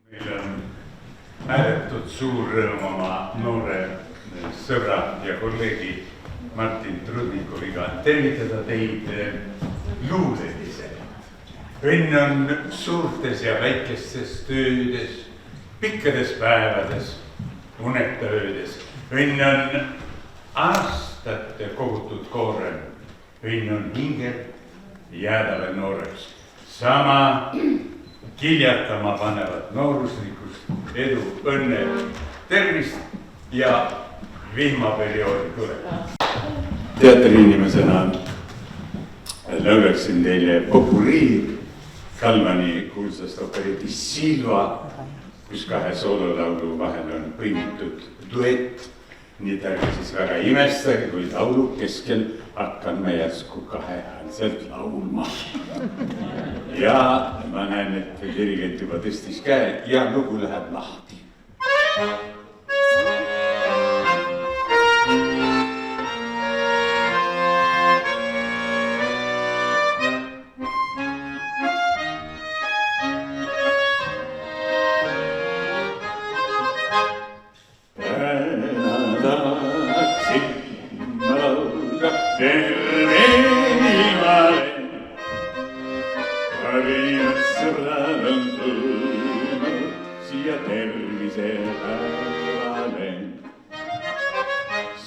Meil on ääretult suur rõõm oma noore sõbra ja kolleegi Martin Trudnikoviga tervitada teid luuleliselt. Õnn on suurtes ja väikestes töödes, pikkades päevades, uneta öödes. Õnn on aastate kogutud koorem. Õnn on hingel jääda veel nooreks. Sama kiljatama panevad nooruslikust edu, õnne, tervist ja vihmaperioodi tuleb. Teatriinimesena laulaksin teile popurii Kalmani kuulsast operetist Silva, kus kahe soololaulu vahel on põimitud duett. Nii et ärge siis väga imestage, kui laulu keskel hakkan me järsku kahehäälselt laulma. Ja ma näen, et dirigent juba tõstis käe ja lugu läheb lahti.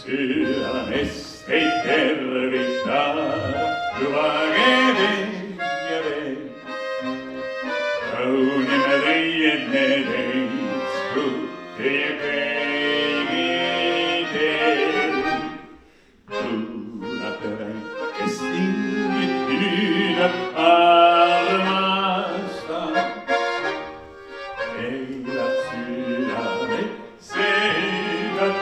Südamest ei tervita, lubage veel ja veel. Kaunime teie nedeisku, teie kõigi teel. Kuulate väikest ingit hüüdab armastan. Eilad südamed seegad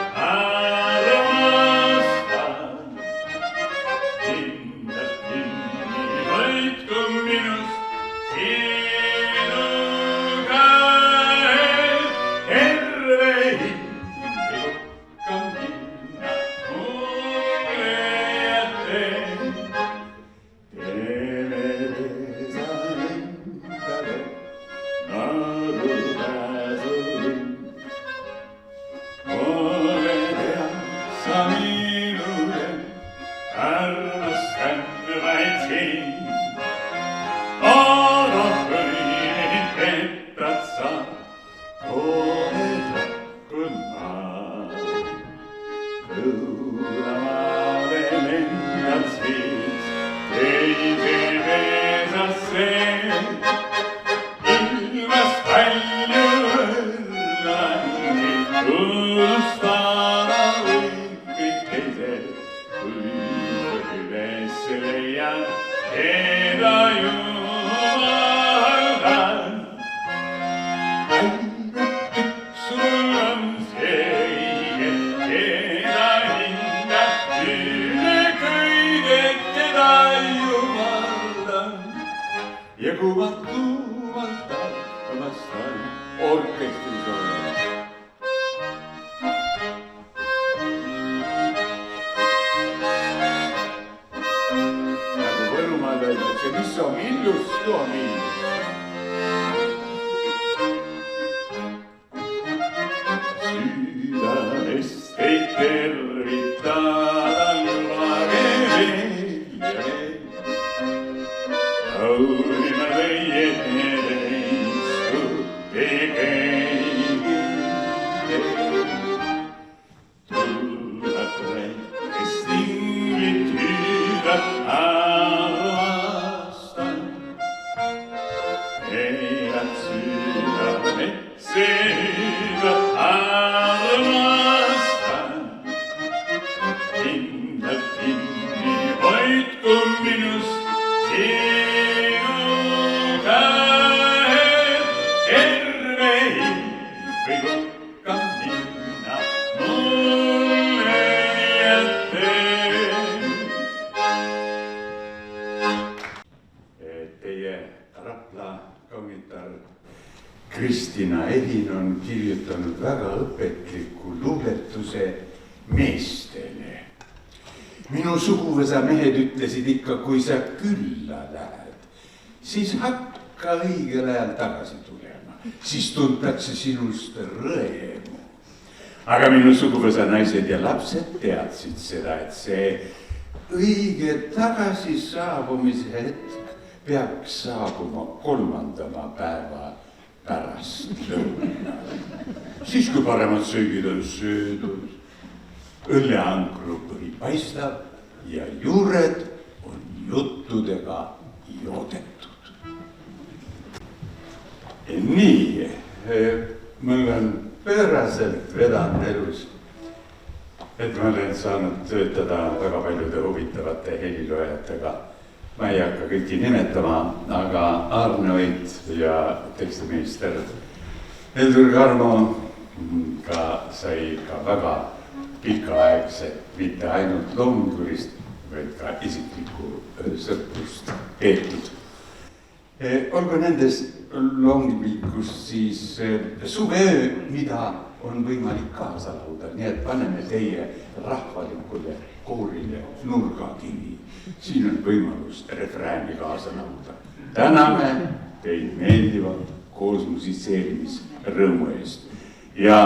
ja kuvalt vastan orkestris olen. Nagu Võrumaal öeldakse, mis on illus, too on illus. Südamest ei tervita, lubage veel ja veel. Kaunime teie nedeisku, teie kõigi teel. Tulad väikest inglit hüüdab armastan. Eilad südamed seegad armastan. Kindlalt kinni hoidku minust sinuga terve ilm või hukka minna mulle jätteen. Teie Rapla kaunitar Kristina Edin on kirjutanud väga õpetliku luuletuse meestele. Minu suguvõsa mehed ütlesid ikka, kui sa külla lähed, siis hakka õigel ajal tagasi tulema. siis tuntakse sinust rõõmu. Aga minu suguvõsa naised ja lapsed teadsid seda, et see õige tagasi saabumise hetk peaks saabuma 3. päeva pärast lõunal. Siis kui paremad söögid on söödud, õlleankru põhi paistab ja juured on juttudega joodetud. Nii, mul on pööraselt vedanud elus, et ma olen saanud töötada väga paljude huvitavate heliloojatega. Ma ei hakka kõiki nimetama, aga Arne Oit ja tekstiminister Heldur Karmo ka sai ka väga pikaaegset, mitte ainult loomingulist, vaid ka isiklikku sõprust peetud. Olgu nendes loominglikust siis suveöö, mida on võimalik kaasa lauda, nii et paneme teie rahvalikule koorile nurgakivi. Siin on võimalus refrääni kaasa lauda. Täname teid meeldiva koos musitseerimisrõõmu eest ja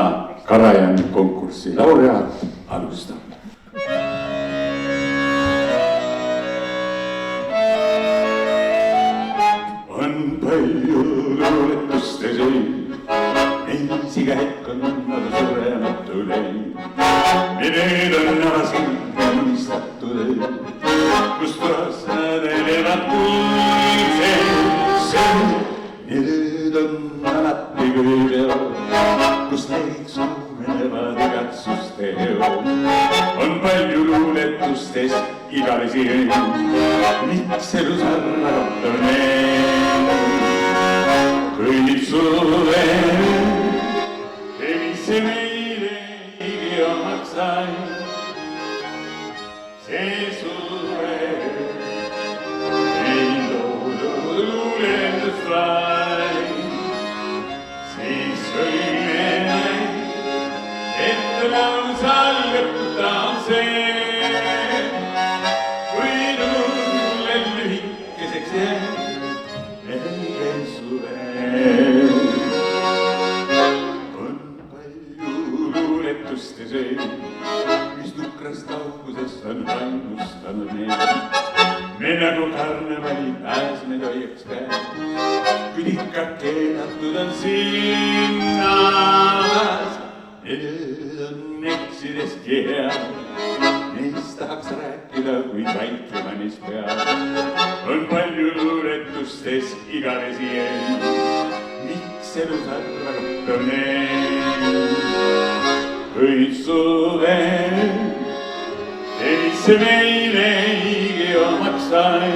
Karajan konkursi laureaat alustab. On palju luuletuste sõi, neis iga hetk on nad surematu leid. Ja need on avasid unistatud, kus turasad elevad kuulsed. Ja nüüd on alati kõigel, kus neid suumenevad igatsuste jood. On palju luuletustes igalisi öid, miks elu sarnab on kõigib suve, mis see meile higi omaks sai. See suve ei loodud luulendust vaid, siis võime näid, et lausa lõputa on see, kui mulle lühikeseks jääb. On palju luuletuste sööd, mis nukrast kaugusest on vaimustanud need. Me nagu karnevali pääsmed hoiaks käed, kuid ikka keelatud on sinnamas. Ja nüüd on eksideski hea, neist tahaks rääkida, kuid vaikima neist peab. On palju luuletustes igalesi jäid, miks elu sarvab on kuid suve, mis see meile higi omaks sai.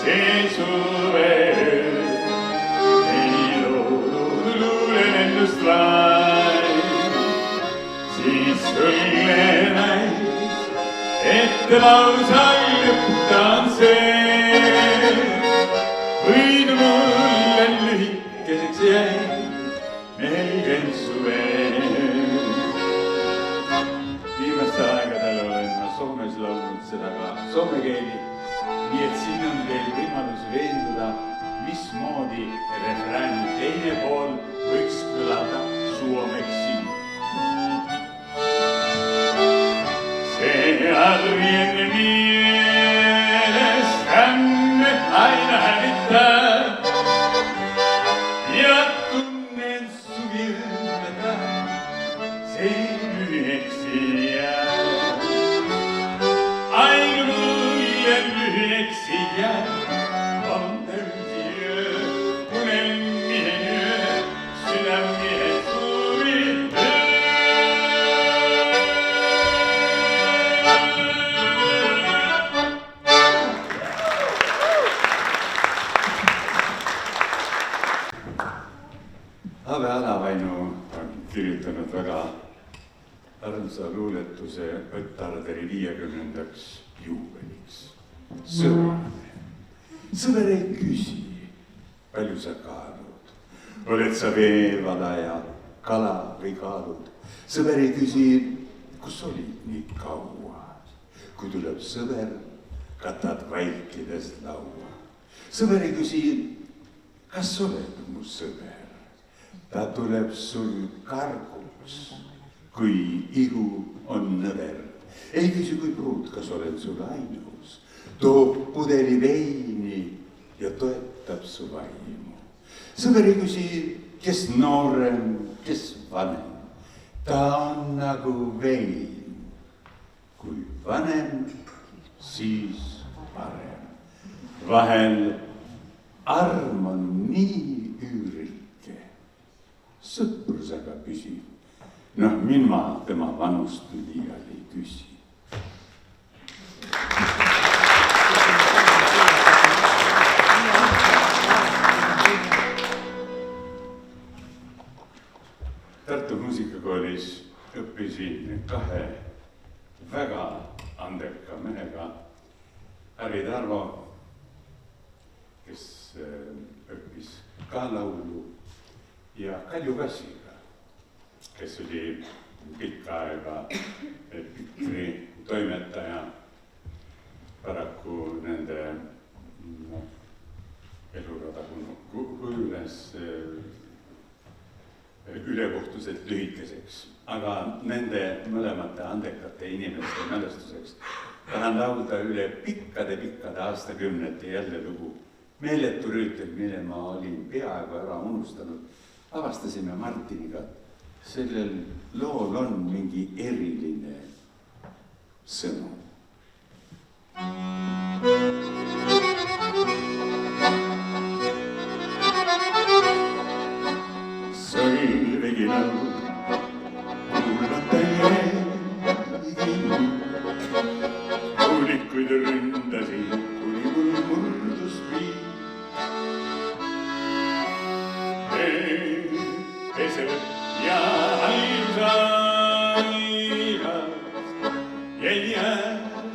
See suve ei loodud luulendust vaid, siis õlle näis, et lausa lõputa on see, kuid mulle lühikeseks jäi melgen suve. Viimaste aegadel olen ma Soomes laulnud seda ka soome keeli, nii et siin on teil võimalus veenduda, mismoodi refrääni teine pool võiks kõlada suomeksi. See arjen mieles tänne aina hävitab ja tunnen su virveda, see lühieksi jääb. Ainu mulle lühieksi jääb, on täysi öö, unelmine öö, südamine suuri öö. Ave Alavainu on kirjutanud väga armsa luuletuse Õttarderi 50. juubeliks. Sõber ei küsi, palju sa kaalud, oled sa veevala ja kala või kaalud. Sõber ei küsi, kus olid nii kaua, kui tuleb sõber, katad vaikides laua. Sõber ei küsi, kas oled mu sõber? Ta tuleb sul karguks, kui ihu on nõver. Ei küsi, kui pruut, kas olen sul ainus. Toob pudeli veini ja toetab su vaimu. Sõber ei küsi, kes noorem, kes vanem. Ta on nagu vein. Kui vanem, siis parem. Vahel arm on nii üürike. Sõprusega püsib. Noh, minma tema vanust liial ei küsi. Tartu muusikakoolis õppisin kahe väga andeka mehega. Harri Tarvo, kes õppis ka laulu, ja Kalju Kassiga, kes oli pikka aega Pikri toimetaja. Paraku nende elurada kujunes ülekohtuselt lühikeseks. Aga nende mõlemate andekate inimeste mälestuseks tahan laulda üle pikkade aastakümnete jälle lugu. Meeletu rüütel, mille ma olin peaaegu ära unustanud. Avastasime Martiniga, sellel lool on mingi eriline sõnum. Sõlvegi laul, kuulata jäigin. Kuulikuid ründasin, kuni mul murdus viib. Peseb ja ailusaigas jäi järgi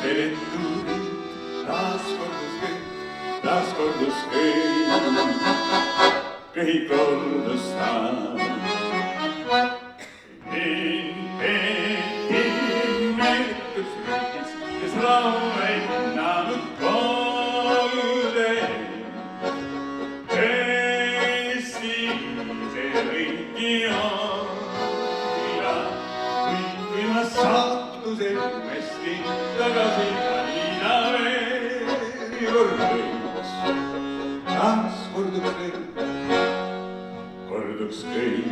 vereturid. Taas kordus kõik kordus taas. Meeletus rühtis, kes rahu ei näanud kolde. Kui ma sattusin uuesti tagasi valida veel korduks, taas korduks kõik.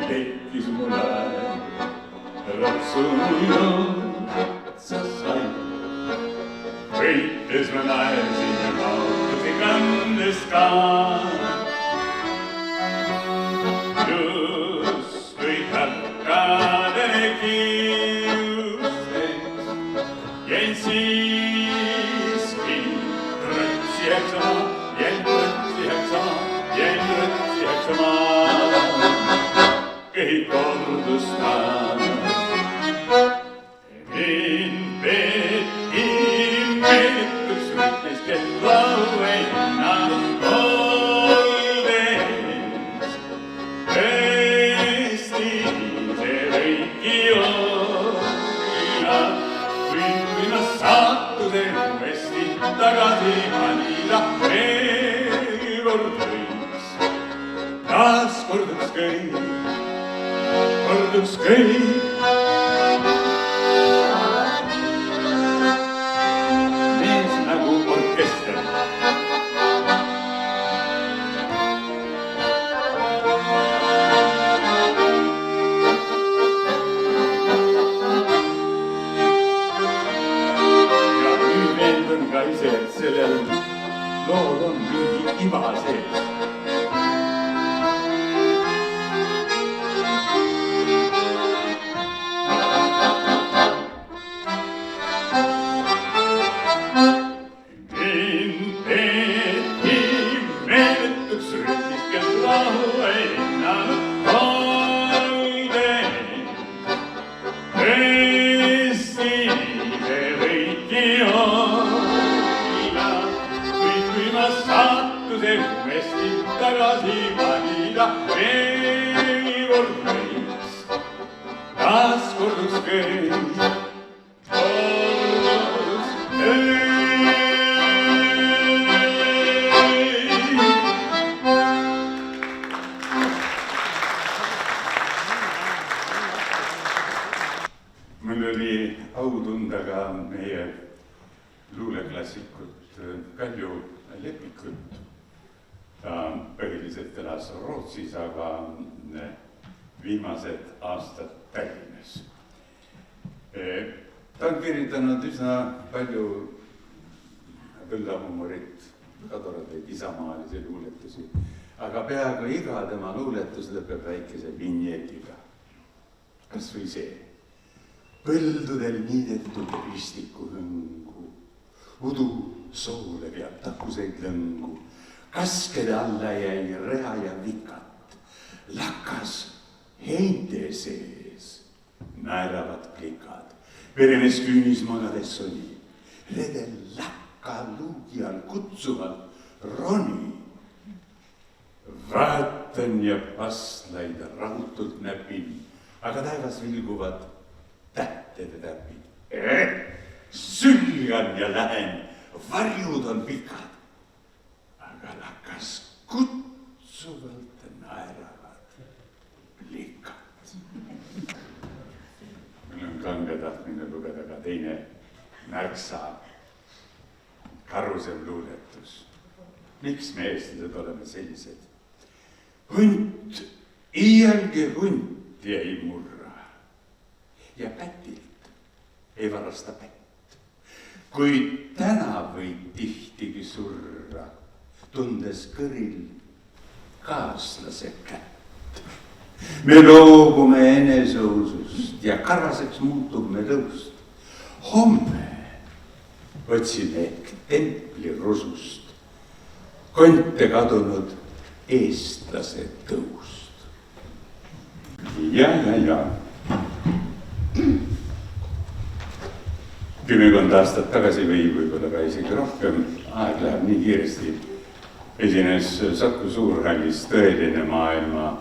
Tekkis mul aeg, ratsuja sa sai. Võites ma naersin ja kaotusi kandes ka. Justkui tarkadele kiuseks jäin siiski rõtsiaks oma, jäin rõtsiaks oma. Kõik kordus taas. Meeletuks rühtis, kes laulu ei näanud koldes. Tõesti see võibki olla, kui ma sattusin uuesti tagasi valida veel kord võiks. Taas korduks kõik. Mees nagu orkester. Ja nüüd veendun ka ise, et sellel lool on mingi iva sees. Tagasi valida veel kord võiks, taas korduks kõik. elas Rootsis, aga viimased aastad Tallinnas. Ta on kirjutanud üsna palju põllahumorit, ka toredaid isamaalisi luuletusi, aga peaaegu iga tema luuletus lõpeb väikese vinjetiga. Kas või see? Põldudel niidetud ristiku hõngu, udu soole peab takuseid lõngu, kaskede alla jäi rea ja vikat, lakas heinte sees, naeravad plikad, verenes küünis magades soni, redel lakka luugi all kutsuvalt roni. Vaatan ja pastlaid rahutult näpin, aga taevas vilguvad tähtede täpid. Sülgan ja lähen, varjud on pikad, aga lakas kutsuvalt naeravad plikad. Mul on kange tahtmine lugeda ka teine märksa karusem luuletus. Miks me eestlased oleme sellised? Hunt, iialgi hunti ei murra ja pätilt ei varasta pätt. Kuid täna võib tihtigi surra, tundes kõril kaaslase kätt. Me loobume eneseusust ja karvaseks muutub me tõust. Homme otsime ehk templi rusust konte kadunud eestlase tõust. Ja. Kümmekond aastat tagasi või võib-olla ka isegi rohkem, aeg läheb nii kiiresti, esines Saku Suurhallis tõeline maailma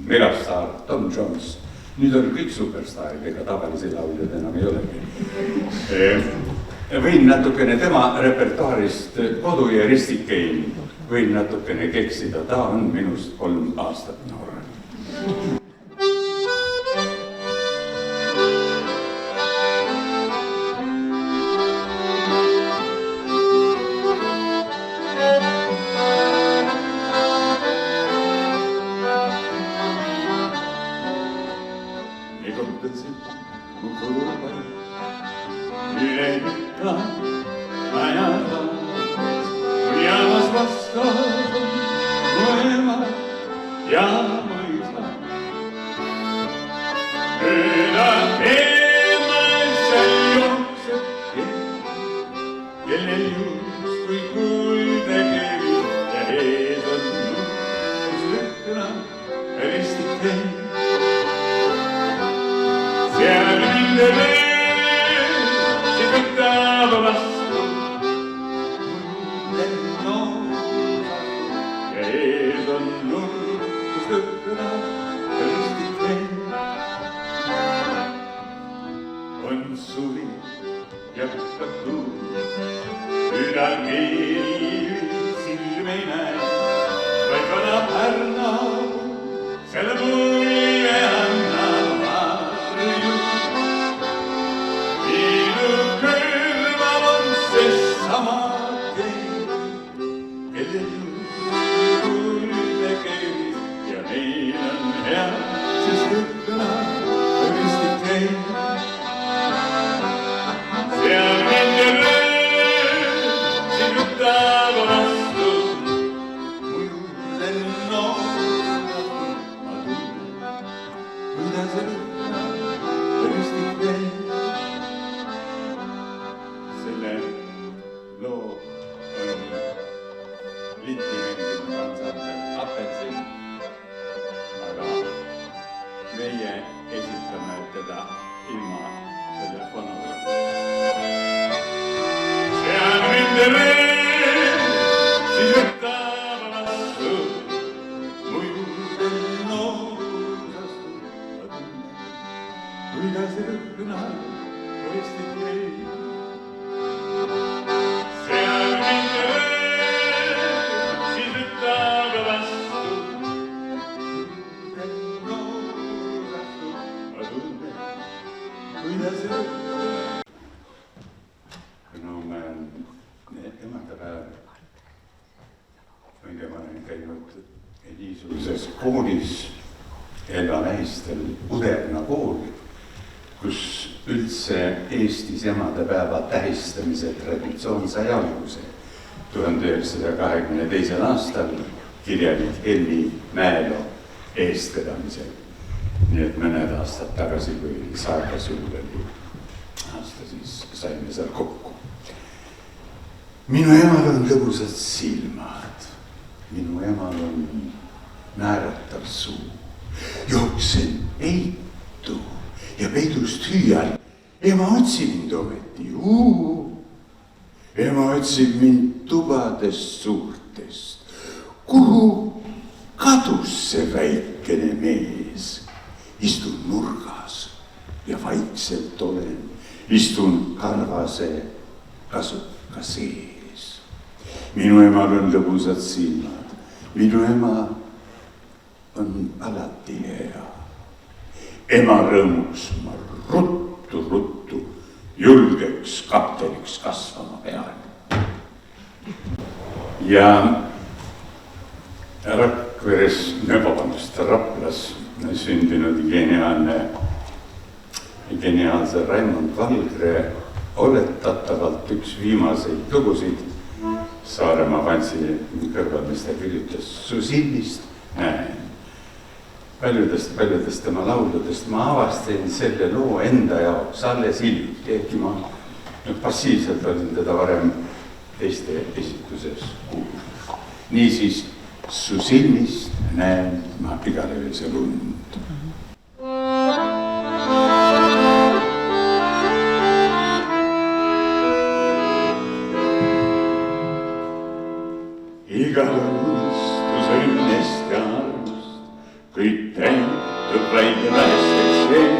megastaar Tom Jones. Nüüd on kõik superstaarid, ega tavalisi lauljad enam ei olegi. Võin natukene tema repertuaarist Kodu ja ristikein, võin natukene keksida, ta on minust 3 aastat noorem. niisuguses koolis Elva lähistel Uderna kool, kus üldse Eestis emadepäeva tähistamise traditsioon sai alguse 1922. aastal kirjanik Helmi Mäelo eestvedamisel. Nii et mõned aastad tagasi, kui Saarde suul oli aasta, siis saime seal kokku. Minu emal on lõbusad silmad, minu emal on naeratav suu. Jooksen eitu ja peidust hüüan, ema otsib mind ometi, ema otsib mind tubadest suurtest. Kuhu kadus see väikene mees? Istun nurgas ja vaikselt olen, istun karvase kasuka sees. Minu emal on lõbusad silmad, minu ema on alati hea. Ema rõõmuks ma ruttu julgeks kapteniks kasvama pean. Ja Rakveres, Raplas sündinud geniaalse Raimond Valgre oletatavalt üks viimaseid lugusid Saaremaa Vantsi kõrval, mis ta kirjutas su silmist näen. Paljudest tema lauludest ma avastasin selle loo enda jaoks alles hiljuti, ehkki ma passiivselt olin teda varem teiste esituses kuulnud. Niisiis, su silmist näen ma igalööse lund. Igal õnnistus õnnest ja armust, kõik täitub väike mälesteks veel.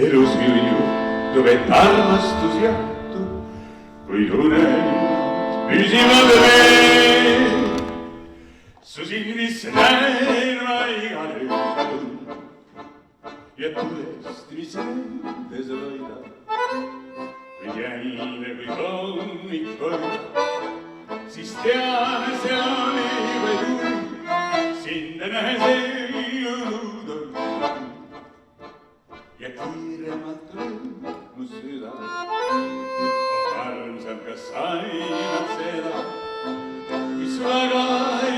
Elus küll juhtub, et armastus jahtub, kuid unelmad püsivad veel. Su silmis näen ma igal öösel ja tulest, mis endes võidab. Kui jälle kui hommik võidab, siis tean, see on iive tuli, sind nähes elud on. Ja kiiremalt lööb mu süda, armsam, kas ainult seda, mis väga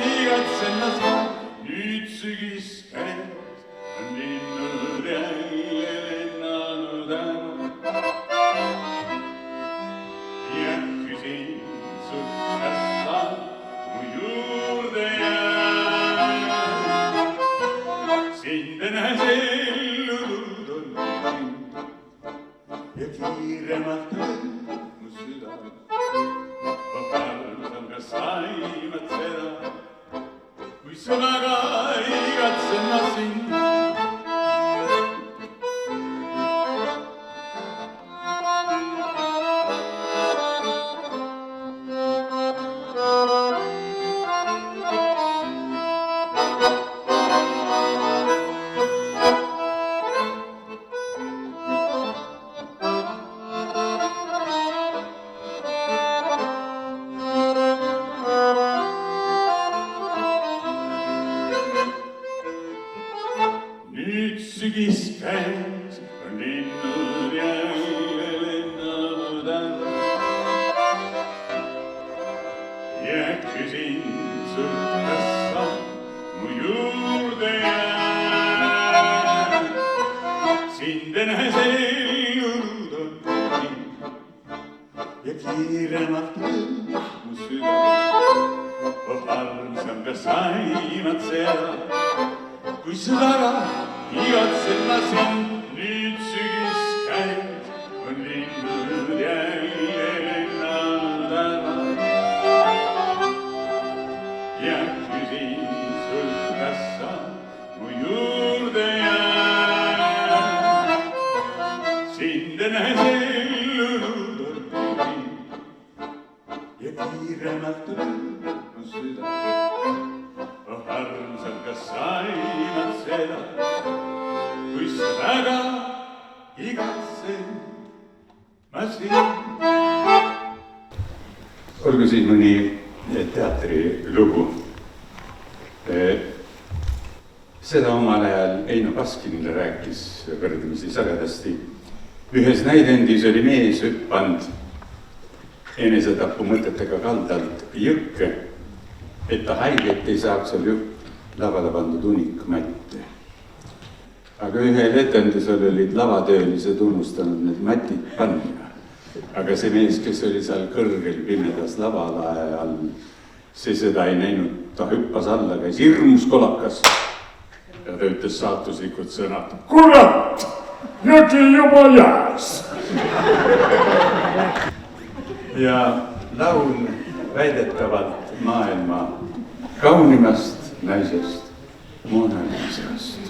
igatsen ma sind. Nüüd sügis käes on linnud jälle lennanud ära. Ja küsin sult, kas sa mu juurde jääd. Sind nähes elud on ja kiiremalt lööb mu süda. Armsam, kas aimad seda, kui sõnaga igatsen ma sind. Sügis käes on linnud jälle lennanud ära. Ja küsin sult, kas sa mu juurde jääd. Sind nähes elud on ja kiiremalt lööb mu süda. Armsam, kas aimad seda, kui sõdaga igatsen ma sind. Nüüd sügis käes on linnud jälle lennanud ära. Ja küsin sult, kas sa mu juurde jääd. Sind nähes elud on ja kiiremalt lööb mu süda. Armsam, kas aimad seda, kui sa väga igatsen ma sind. Olgu siin mõni teatrilugu. Seda omal ajal Eino Baskinile rääkis võrdlemisi sagedasti. Ühes näidendis oli mees hüppanud enesetapu mõtetega kaldalt jõkke, et ta haiget ei saaks seal lavale pandud unikmatte. Aga ühel etendusel olid lavatöölised unustanud need matid panna. Aga see mees, kes oli seal kõrgel pimedas lavalae all, see seda ei näinud, ta hüppas alla, käis hirmus kolakas ja ta ütles saatuslikud sõnad: kurat, jõgi juba jääs! Ja laul väidetavalt maailma kaunimast naisest, Mona Lisast.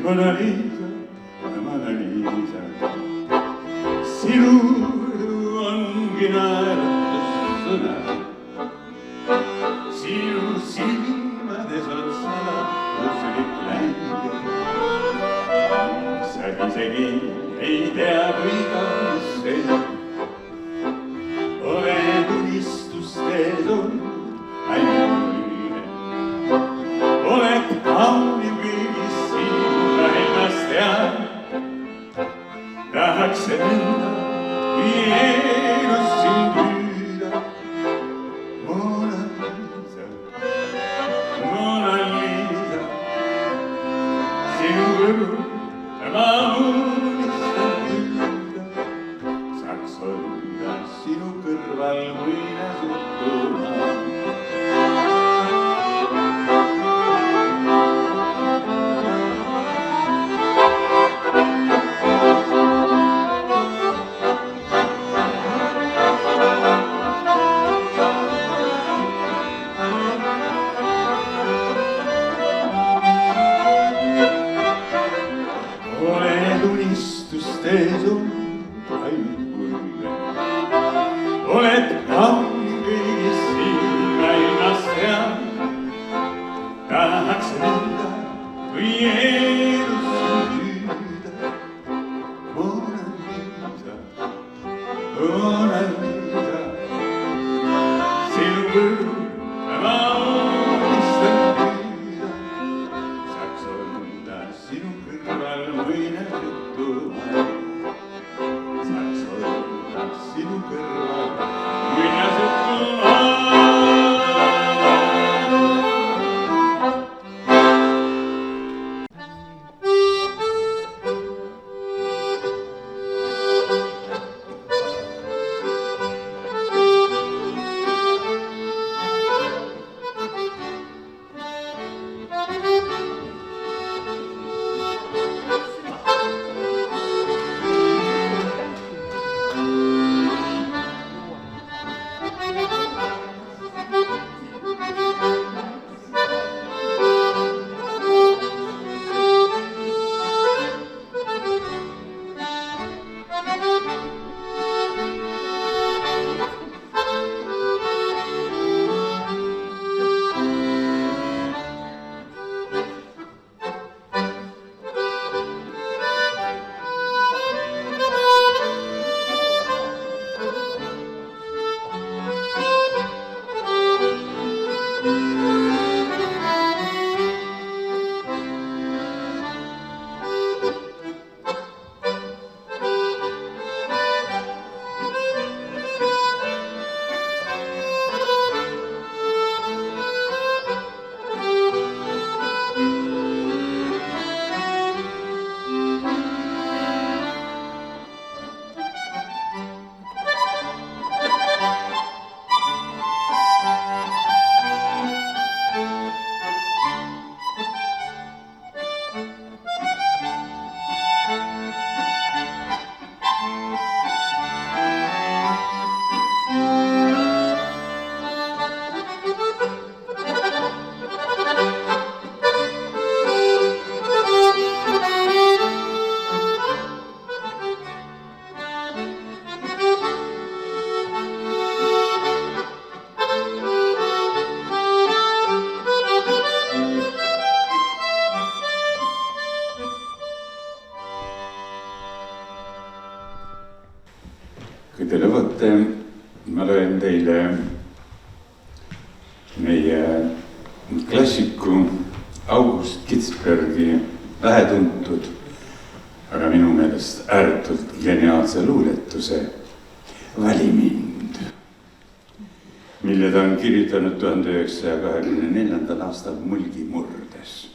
Mona Lisa, Mona Lisa, sinu ongi naeratus sõna. Sinu silmades on saladuslik länge. Sa isegi ei tea, kui kaunis see oled unistustes on ainult. Oled kaunim kõigis sinna ennast tean. Tahaks enda, kui eelus sind püüda. Mona Lisa, Mona Lisa, sinu kõrval ma unistan püüda. Saaks olla sinu kõrval muinasjutuna. Oled kaunim kõigis sinna ennast tean. Tahaks enda, kui eelus sind püüda. Mona Lisa, Mona Lisa, sinu kõrval ma unistan püüda. Saaks olla sinu kõrval muinasjutuna. Saaks olla sinu kõrval muinasjutuna. meie klassiku August Kitzbergi vähetuntud, aga minu meelest ääretult geniaalse luuletuse Vali mind, mille ta on kirjutanud 1924. aastal Mulgi murdes.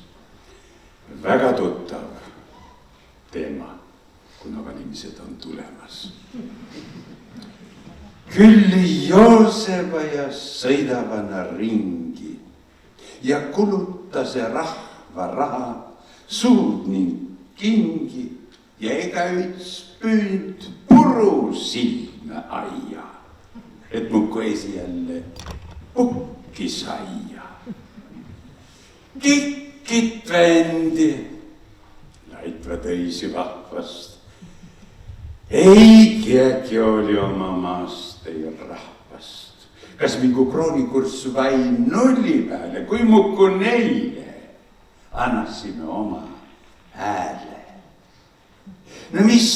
Väga tuttav teema, kuna valimised on tulemas. Küll jooseba ja sõidavana ringi ja kuluta see rahva raha, suud ning kingi ja ega üks püüd puru silme aia, et mu koesi jälle pukki saia. Kikkit vendi, laitva tõisi vahvast, ei keegi oli oma maast ei rahvast. Kas mingu kroonikurss vai nulli peale, kui muku neile annasime oma hääle. No mis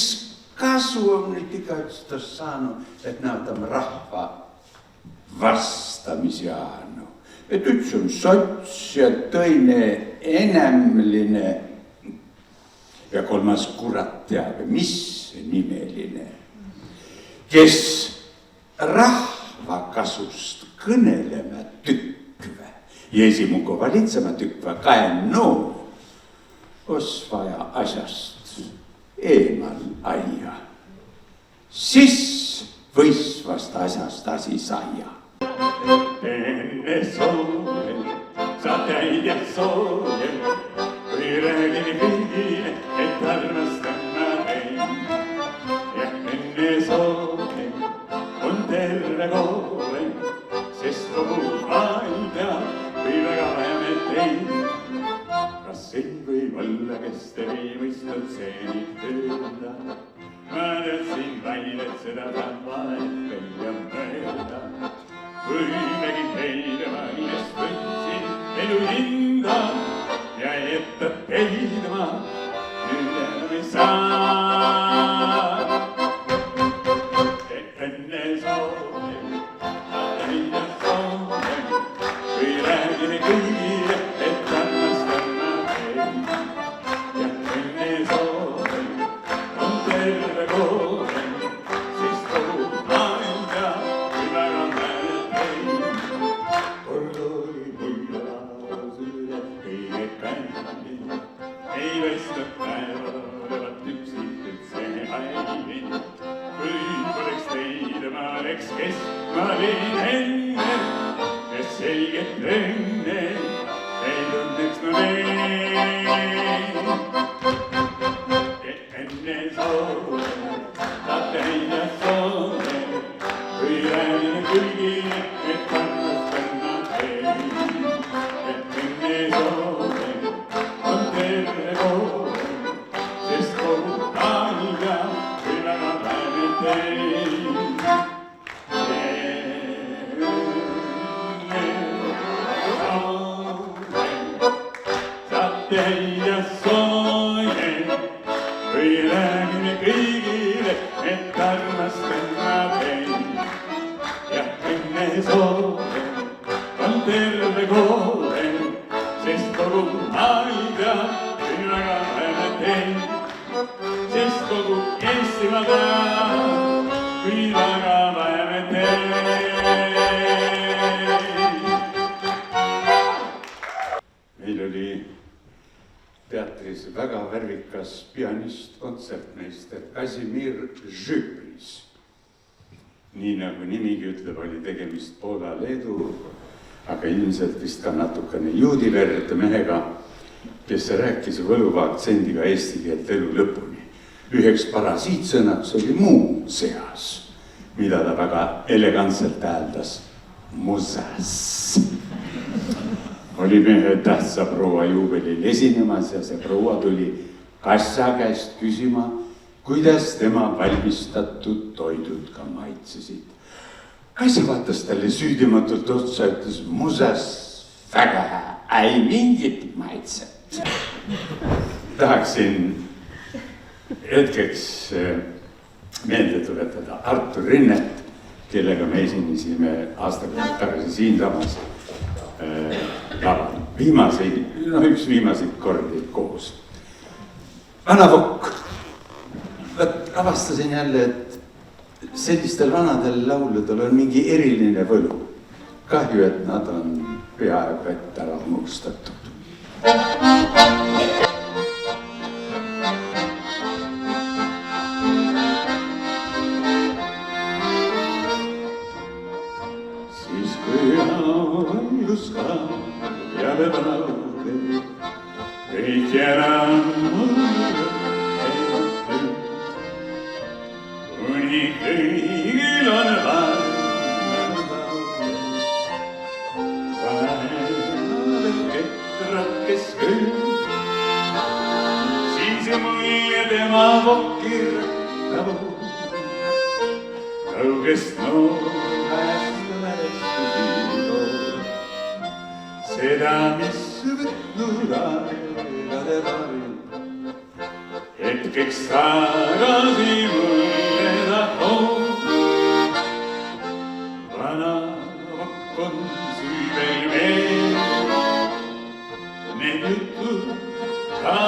kasu on nüüd igaükstas saanud, et näotame rahva vastamisjaanu. Et üks on sots ja tõine enemline ja kolmas kurat teab, mis nimeline, kes rahva kasust kõnelema tükve ja esimugu valitsema tükva kaennu, os vaja asjast eemal aia, siis võisvast asjast asi saia. Enne soojel, sa täid ja soojel, kui räägin kõigile, et armastan ma teid. Ja enne soojel on terve koolel, sest kogu maailm teab, kui väga vajame teid. Kas siin võib olla, kes te ei mõistnud seni öelda? Ma tõtsin vaid, et seda tahtvaid välja mööda. Võimegi teile vaidest võtsin elu hinda ja jätta teid ma nüüd enam ei saa. Et enne soovil, täida soovil, kui räägime kõigile, et armastan ma teid. Ja enne soovil on terve koolel, siis kogu maailm teab, kui väga määrab teid. Kord oli mulle laas üle kõige kandil, ei võistnud päevavat üksikult see hailin. Kui poleks teid, ma oleks, kes ma olin enne, kes selget õnne ei tunneks ma neid. Enne soovil, ta täida soovil, kui räägin kõigile, et armastan ma teid. Et enne soovil on terve koolel, sest kogu aega, kui väga väärin teid. Sa täida soojel, kui räägime kõigile, et armastan ma teid. Ja enne soovil on terve koolel, sest kogu aega, kui väga väärin teid. Sest kogu Eestimaa teab, kui väga väärin teid. Meil oli teatris väga värvikas pianist, kontsertmeister Kasimir Žüpris. Nii nagu nimigi ütleb, oli tegemist Poola-Leedu, aga ilmselt vist ka natukene juudi verd mehega, kes rääkis võluva aktsendiga eesti keelt elu lõpuni. Üheks parasiitsõnaks oli muu seas, mida ta väga elegantselt hääldas musas. Oli mehe tähtsa proua juubelil esinemas ja see proua tuli kassa käest küsima, kuidas tema valmistatud toidud ka maitsesid. Kassa vaatas talle süüdimatult otsa, ütles musas väga hea, ei mingit maitset. Tahaksin hetkeks meelde tuletada Artur Rinnet, kellega me esinesime aastakümneid tagasi siinsamas laval. Üks viimaseid kordi koos. Vana Vokk. Avastasin jälle, et sellistel vanadel lauludel on mingi eriline võlu. Kahju, et nad on peaaegu ette ära unustatud. Siis kui valgus ka peale vanaude, kõik enam kuni kõigil on vaheldel ketrakkes kööd, siis mulje tema Vokki rattavu kaugest noorest mälestusi toob. Seda, mis võtnud aegade varju, hetkeks tagasi mulle ta toob. Vana Vokk on sul veel meel, need jutud ka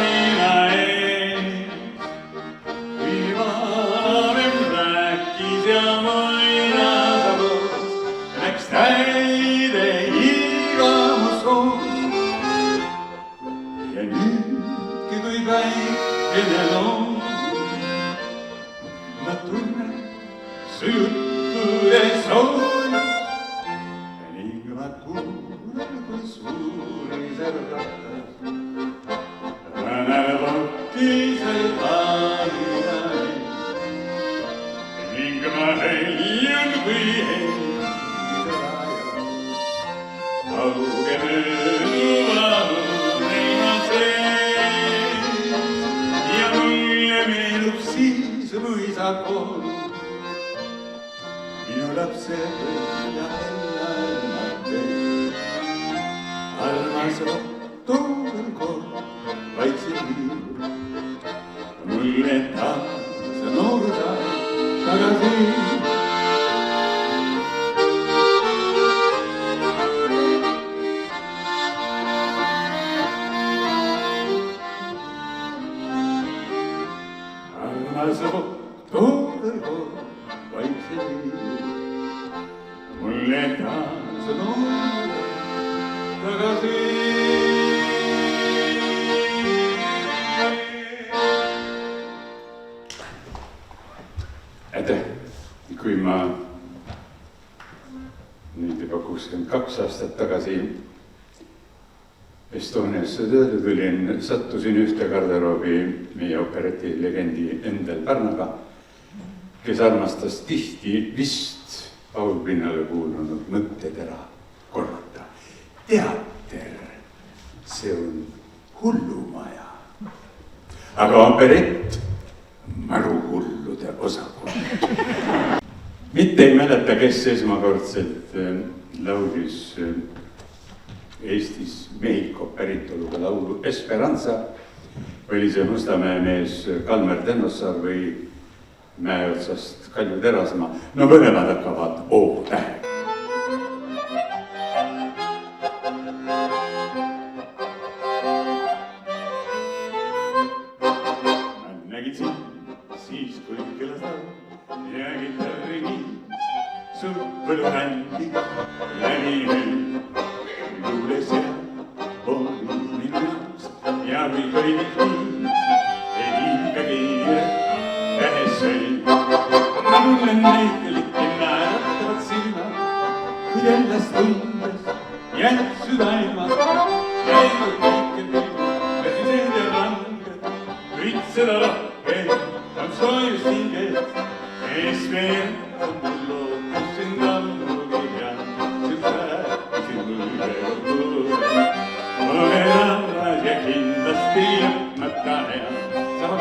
mina ees. Kui vanem rääkis ja muinasavus, läks täide iga mu soov. Ja nüüdki, kui päikene loom, ma tunnen su juttude soojust. Ning ma kuulen, kui suuriseb rattas vana Vokkisel paalilaid. Ning ma häljun, kui endise raja kauge mööduva unema sees. Ja mulle meenub siis mu isa kool, minu lapsed ja ennad teed. Armas Vokk, toodel kord vaiksin viiru, mulle taas noorusa tagasi. Armas Vokk, toodel kord vaiksin viiru, mulle taas noorusa tagasi. Aitäh, kui ma nüüd juba 62 aastat tagasi Estoniasse tööle tulin, sattusin ühte garderoobi meie operetilegendi Endel Pärnaga, kes armastas tihti vist laulpinnale kuulunud mõttetera korda. Teater, see on hullumaja, aga operett maruhullude osakond. Mitte ei mäleta, kes esmakordselt laulis Eestis Mehhiko päritoluga laulu Esperanza, oli see Mustamäe mees Kalmer Tennossaar või Mäeotsast Kalju Terasmaa. No mõlemad hakkavad O-tähega. Siis kui kõlas ja kitarri kiis, su põlluhändi läbi nüüd. Luules ja oli minu jaoks ja kui kõigil viis, ei liiga kiire kähes sõi. Ma tunnen neid likke naeratavad silmad, kui ennast tundes jääd südaimad. Käivad kõike pilgu, väsised ja ranged, kõik seda lahke on soojust hinges. Esperanza on mul lootus sind ammugi ja sind rääkisin mulle õhtuure. Ole arras ja kindlasti lõpmata hea, sama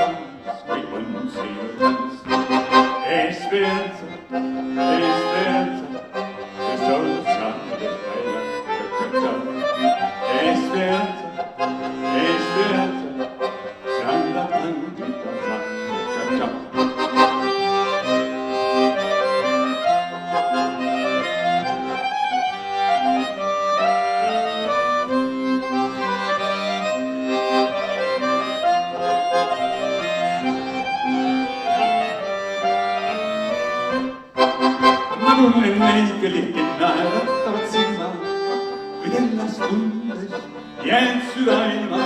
kans kui on sinu tants. Esperanza, Esperanza, sest olles saades välja, Esperanza, Esperanza, see annab mõndita saada. selgelihti naeratavad silmad, kuid ennast tundes jääd südailma.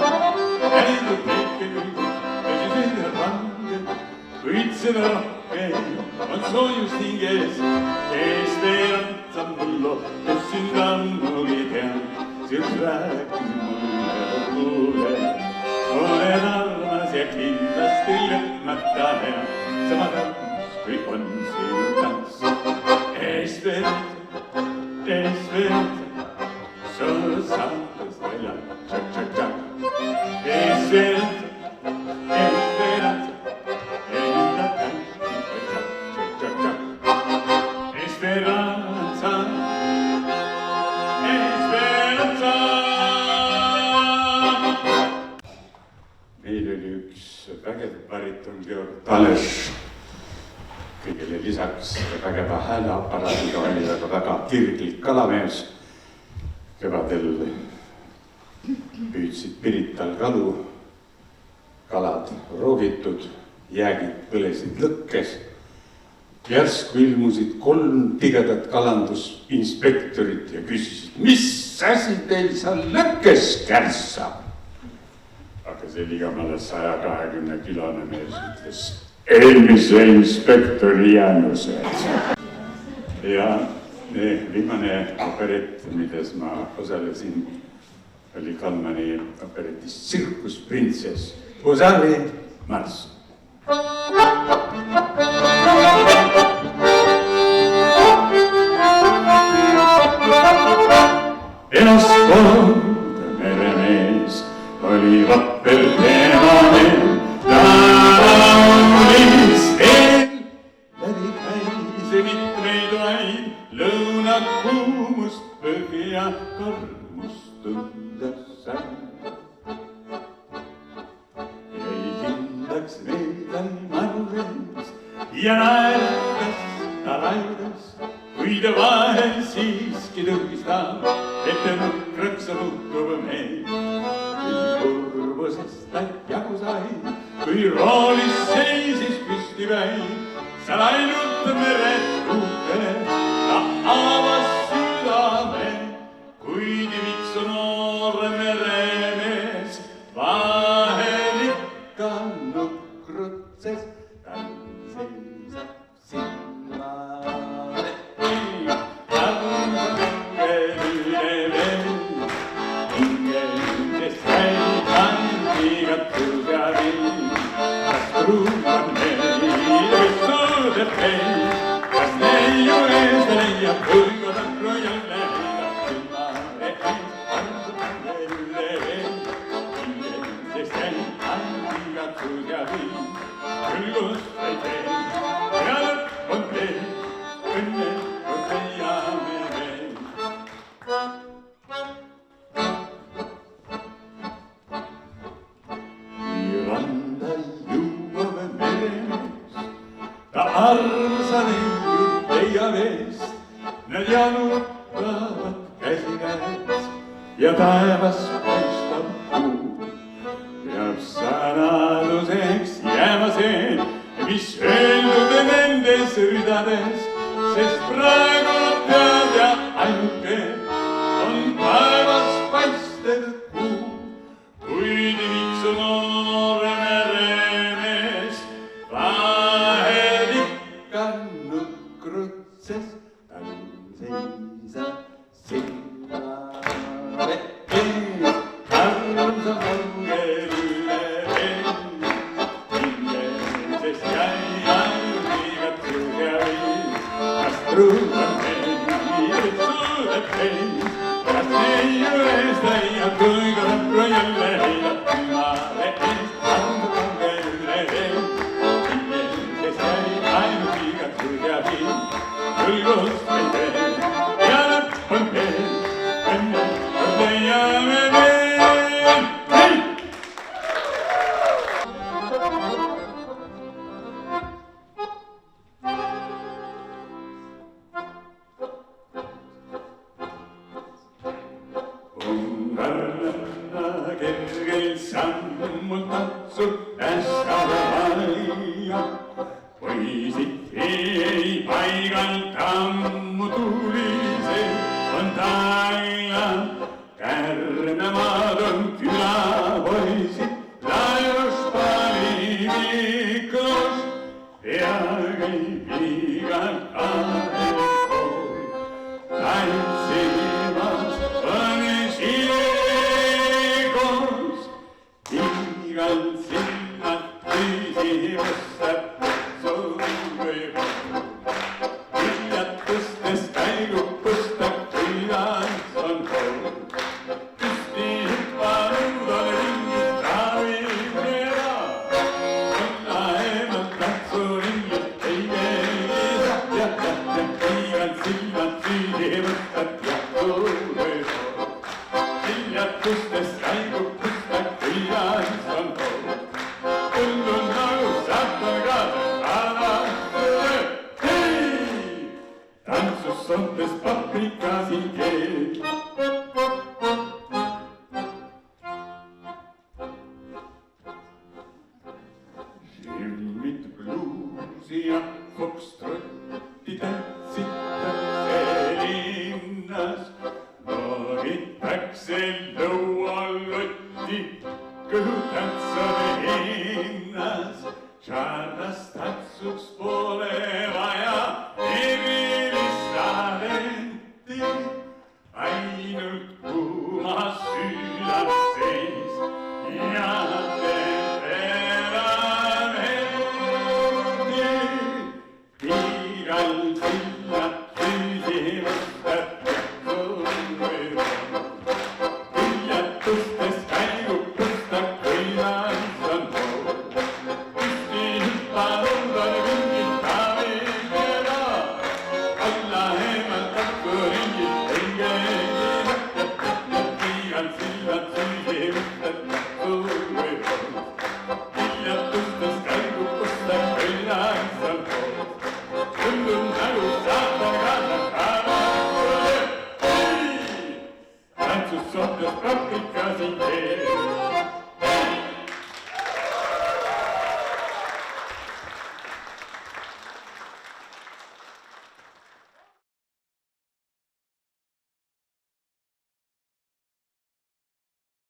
Käidud tegelikult tõsised ja ranged, kuid seda rohkem on soojust hinges. Speranza mullo, kes sind ammugi tean, sest rääkis mulle luule. Oled armas ja kindlasti lõpmata hea, sama tants kui on sinu tants. Esperanza, Esperanza, solo sabes bailar, tšak, tšak, tšak. Esperanza, Esperanza, enda tanti, tšak, tšak, tšak, tšak. Esperanza, Esperanza. Meil oli üks vägev bariton Georg Taleš, kõigele lisaks vägeva hääleaparaadiga oli aga väga kirglik kalamees. Kevadel püüdsid Pirital kalu, kalad roogitud, jäägid põlesid lõkkes. Järsku ilmusid 3 tigedat kalandusinspektorit ja küsisid, mis asi teil seal lõkkes kärssab? Aga see ligamale 120 kilone mees ütles eelmise inspektori Jäänused. Ja viimane operett, milles ma osalesin, oli Kalmani operetist Tsirkus Printsess, Husari marss. Ennast korda meremees oli vapper teemane, ta laulis veel läbi käise mitmeid vaid, lõunakuumust põhja karmust tunda sai. Jäi kindlaks veedal marves ja naeratas ta laires, kui ta vahel siiski tõukistab, et ta nukraks muutub meil. Kurbusest ta jagu sai, kui roolis seisis püstipäi, seal ainult meretuutele ta avas südame, kuid viksu noore meremees vahel ikka nukrutses, tal seisab silmane. Kas neiu ees leiab kõlgoda projale leidab külmare ees, armsad meile sest jäi andigatud ja viin, külgus ei tee ja lõpp on tee, õnne on leiame veel. Kui randa jõuame meremees, ta armsa leiud leia veest, nad jalutavad käsikäes ja taevas paistab kuu. Peab saladuseks jääma see, mis öeldud nendes ridades, sest praegu nad tead ja ainuke on taevas paistev kuu. Kuid viksu noore meremees vahel ikka nukrutses, tal seisab silmane ees, armsa kaugel üle veel. Hingesest jäi ainult igatud ja viis, kas truud on meil, suudab teid, kas neiu ees leiab kõige lõppu jälle heidab külmale ees, armsa kaugel üle veel. Hingesest jäi ainult igatud ja viis, külgust ei tee ja lõpp on veel, õnne on leiame veel. Ungarna kergel sammul tatsub äskava vaia, poisid ei paigalt ammu tuua. alla. Kärnemaad on külapoisid, laius paliviklus ja käib igal kahel pool. Tantsimas on siigos, igal silmad küsimustab soovib. Hiljatustes käigukustab, kuidas on pool. Püsti hüppanud ole ringid raavib ära. Olla eemalt katsu ringid ei keelisa. Ja igal silmad süüdi võtad ja soovib. Hiljatustes käigukustab, kuidas on pool. Tundun nagu saatan kaasa. Tantsus sontes paprikasin keel. Šimmid bluusi ja fokstroti tantsitakse linnas. Noogitakse lõualotti, kõhutantsade hinnas. Charlas tantsuks pole vaja erilist talenti, ainult kuumas südant seis ja temperamendi. Igal sillad küsimustab soovib. Hiljatustes käigukustab, kuidas on pool. Palun ringid taavib ära. Olla eemalt katku ringid ei keelisa. Igal sillad süüdi võtad soovib. Hiljatustes käigukustab, kuidas on pool. Tundun nagu saatan kaasa. Tantsus sontes paprikasin keel.